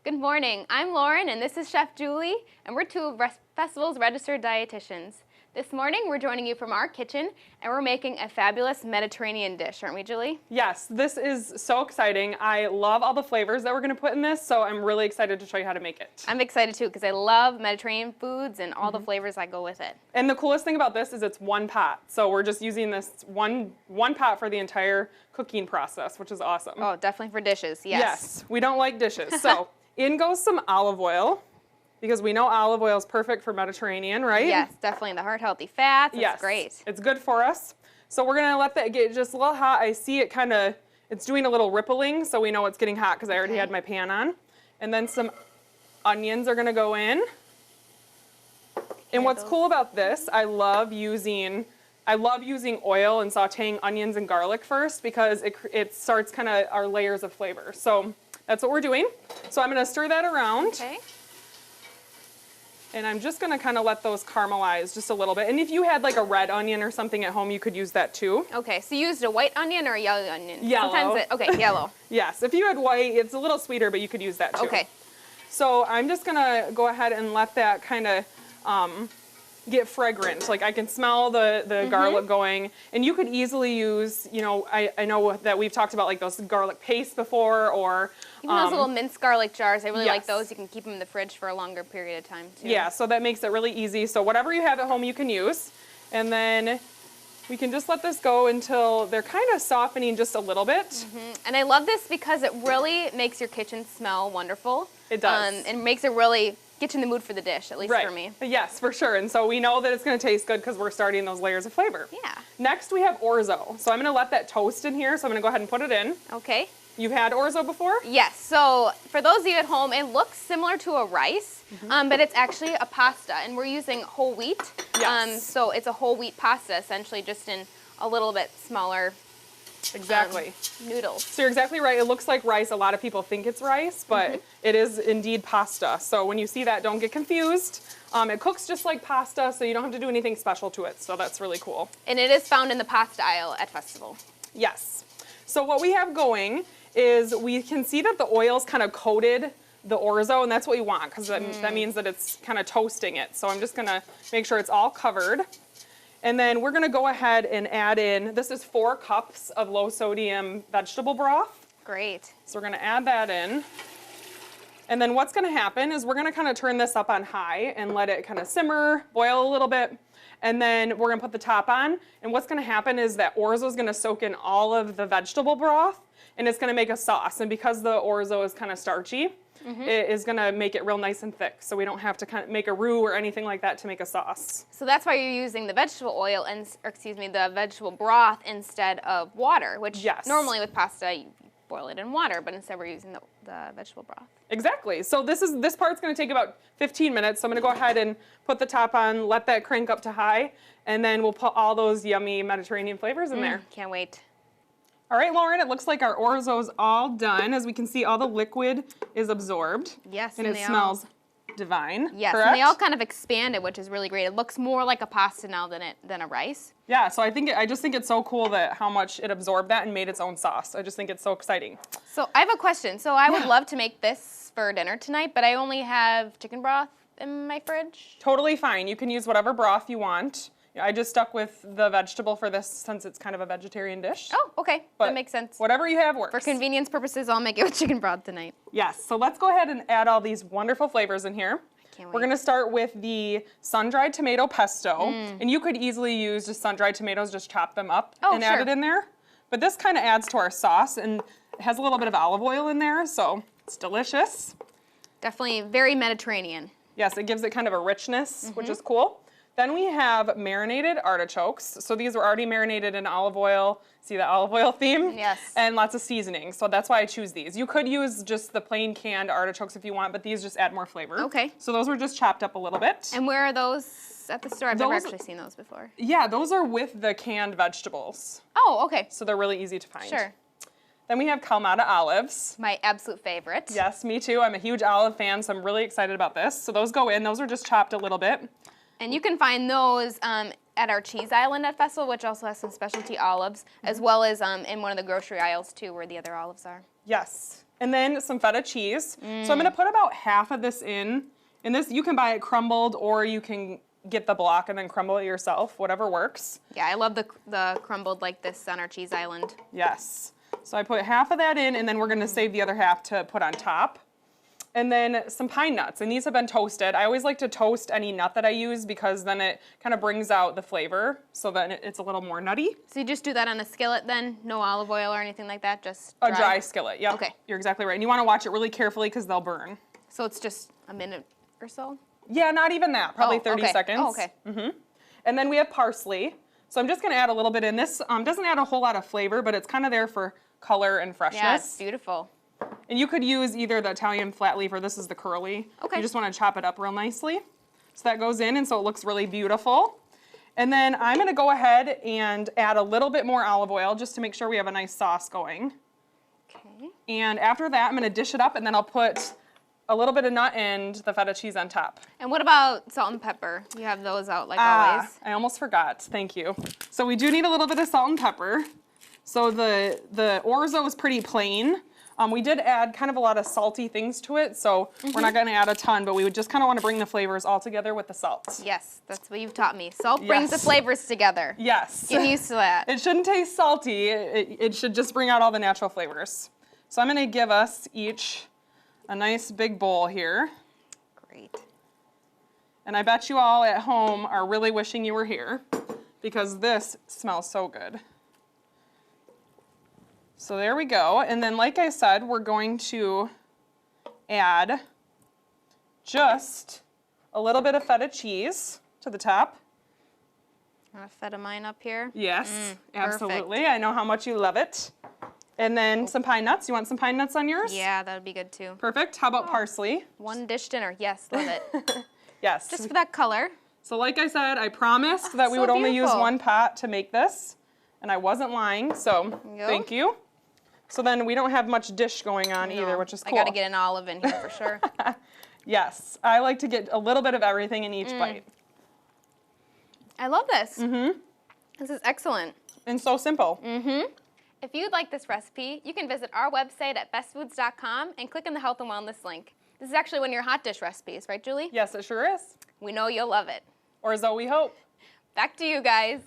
Good morning. I'm Lauren, and this is Chef Julie, and we're two of Festival's registered dietitians. This morning, we're joining you from our kitchen, and we're making a fabulous Mediterranean dish, aren't we, Julie? Yes, this is so exciting. I love all the flavors that we're going to put in this, so I'm really excited to show you how to make it. I'm excited too, because I love Mediterranean foods and all the flavors that go with it. And the coolest thing about this is it's one pot, so we're just using this one pot for the entire cooking process, which is awesome. Oh, definitely for dishes, yes. Yes, we don't like dishes. So in goes some olive oil, because we know olive oil is perfect for Mediterranean, right? Yes, definitely the heart-healthy fats. It's Yes, great. it's good for us. So we're going to let that get just a little hot. I see it it's doing a little rippling, so we know it's getting hot because I already had my pan on. And then some onions are going to go in. And what's cool about this, I love using oil and sauteing onions and garlic first because it starts kind of our layers of flavor. So that's what we're doing. So I'm going to stir that around. Okay. And I'm just going to kind of let those caramelize just a little bit. And if you had like a red onion or something at home, you could use that too. Okay, so you used a white onion or a yellow onion? Yellow. Okay, yellow. Yes, if you had white, it's a little sweeter, but you could use that too. Okay. So I'm just going to go ahead and let that kind of get fragrant. Like I can smell the garlic going. And you could easily use, I know that we've talked about like those garlic paste before or... Even those little minced garlic jars, I really like Yes. those. You can keep them in the fridge for a longer period of time too. Yeah, so that makes it really easy. So whatever you have at home, you can use. And then we can just let this go until they're kind of softening just a little bit. And I love this because it really makes your kitchen smell wonderful. It does. And makes it really get you in the mood for the dish, at least Right. for me. Yes, for sure. And so we know that it's going to taste good because we're starting those layers of flavor. Yeah. Next, we have orzo. So I'm going to let that toast in here. So I'm going to go ahead and put it in. Okay. You've had orzo before? Yes. So for those of you at home, it looks similar to a rice, but it's actually a pasta, and we're using whole wheat. Yes. So it's a whole wheat pasta, essentially, just in a little bit smaller Exactly. noodles. So you're exactly right. It looks like rice. A lot of people think it's rice, but it is indeed pasta. So when you see that, don't get confused. It cooks just like pasta, so you don't have to do anything special to it. So that's really cool. And it is found in the pasta aisle at Festival. Yes. So what we have going is we can see that the oil's kind of coated the orzo, and that's what you want because that means that it's kind of toasting it. So I'm just going to make sure it's all covered. And then we're going to go ahead and add in, this is 4 cups of low sodium vegetable broth. Great. So we're going to add that in. And then what's going to happen is we're going to kind of turn this up on high and let it kind of simmer, boil a little bit. And then we're going to put the top on. And what's going to happen is that orzo is going to soak in all of the vegetable broth, and it's going to make a sauce. And because the orzo is kind of starchy, it is going to make it real nice and thick. So we don't have to kind of make a roux or anything like that to make a sauce. So that's why you're using the vegetable oil, the vegetable broth instead of water, which normally with pasta, you boil it in water, but instead we're using the vegetable broth. Exactly. So this part's going to take about 15 minutes. So I'm going to go ahead and put the top on, let that crank up to high, and then we'll put all those yummy Mediterranean flavors in there. Can't wait. All right, Lauren, it looks like our orzo's all done. As we can see, all the liquid is absorbed. Yes, and it smells divine. Yes, correct? and they all kind of expanded, which is really great. It looks more like a pasta now than a rice. Yeah, so I just think it's so cool that how much it absorbed that and made its own sauce. I just think it's so exciting. So I have a question. So I would love to make this for dinner tonight, but I only have chicken broth in my fridge. Totally fine. You can use whatever broth you want. I just stuck with the vegetable for this since it's kind of a vegetarian dish. Oh, okay. But that makes sense. Whatever you have works. For convenience purposes, I'll make it with chicken broth tonight. Yes, so let's go ahead and add all these wonderful flavors in here. Can't wait. We're going to start with the sun-dried tomato pesto. And you could easily use just sun-dried tomatoes, just chop them up and add it in there. But this kind of adds to our sauce, and it has a little bit of olive oil in there, so it's delicious. Definitely very Mediterranean. Yes, it gives it kind of a richness, which is cool. Then we have marinated artichokes. So these were already marinated in olive oil. See the olive oil theme? Yes. And lots of seasoning. So that's why I choose these. You could use just the plain canned artichokes if you want, but these just add more flavor. Okay. So those were just chopped up a little bit. And where are those at the store? I've never actually seen those before. Yeah, those are with the canned vegetables. Oh, okay. So they're really easy to find. Sure. Then we have Kalamata olives. My absolute favorite. Yes, me too. I'm a huge olive fan, so I'm really excited about this. So those go in. Those are just chopped a little bit. And you can find those at our cheese island at Festival, which also has some specialty olives, as well as in one of the grocery aisles too, where the other olives are. Yes. And then some feta cheese. So I'm going to put about half of this in. And this, you can buy it crumbled, or you can get the block and then crumble it yourself, whatever works. Yeah, I love the crumbled like this on our cheese island. Yes. So I put half of that in, and then we're going to save the other half to put on top. And then some pine nuts, and these have been toasted. I always like to toast any nut that I use because then it kind of brings out the flavor, so then it's a little more nutty. So you just do that on a skillet then? No olive oil or anything like that? Just dry? A dry skillet, yep. Okay. You're exactly right. And you want to watch it really carefully because they'll burn. So it's just a minute or so? Yeah, not even that. Probably 30 okay. seconds. Oh, okay. And then we have parsley. So I'm just going to add a little bit in. This doesn't add a whole lot of flavor, but it's kind of there for color and freshness. Yeah, it's beautiful. And you could use either the Italian flat leaf or this is the curly. Okay. You just want to chop it up real nicely. So that goes in, and so it looks really beautiful. And then I'm going to go ahead and add a little bit more olive oil just to make sure we have a nice sauce going. Okay. And after that, I'm going to dish it up, and then I'll put a little bit of nut and the feta cheese on top. And what about salt and pepper? You have those out like always. I almost forgot. Thank you. So we do need a little bit of salt and pepper. So the orzo is pretty plain. We did add kind of a lot of salty things to it, so we're not going to add a ton, but we would just kind of want to bring the flavors all together with the salt. Yes, that's what you've taught me. Salt brings the flavors together. Yes. Get used to that. It shouldn't taste salty. It should just bring out all the natural flavors. So I'm going to give us each a nice big bowl here. Great. And I bet you all at home are really wishing you were here because this smells so good. So there we go. And then like I said, we're going to add just a little bit of feta cheese to the top. I'm going to feta mine up here. Yes, absolutely. Perfect. I know how much you love it. And then some pine nuts. You want some pine nuts on yours? Yeah, that would be good too. Perfect. How about parsley? One dish dinner. Yes, love it. Yes. Just for that color. So like I said, I promised that we so would only use beautiful. one pot to make this. And I wasn't lying, so thank you. So then we don't have much dish going on either, which is cool. I got to get an olive in here for sure. Yes, I like to get a little bit of everything in each bite. I love this. This is excellent. And so simple. If you'd like this recipe, you can visit our website at bestfoods.com and click on the health and wellness link. This is actually one of your hot dish recipes, right, Julie? Yes, it sure is. We know you'll love it. Or so we hope. Back to you guys.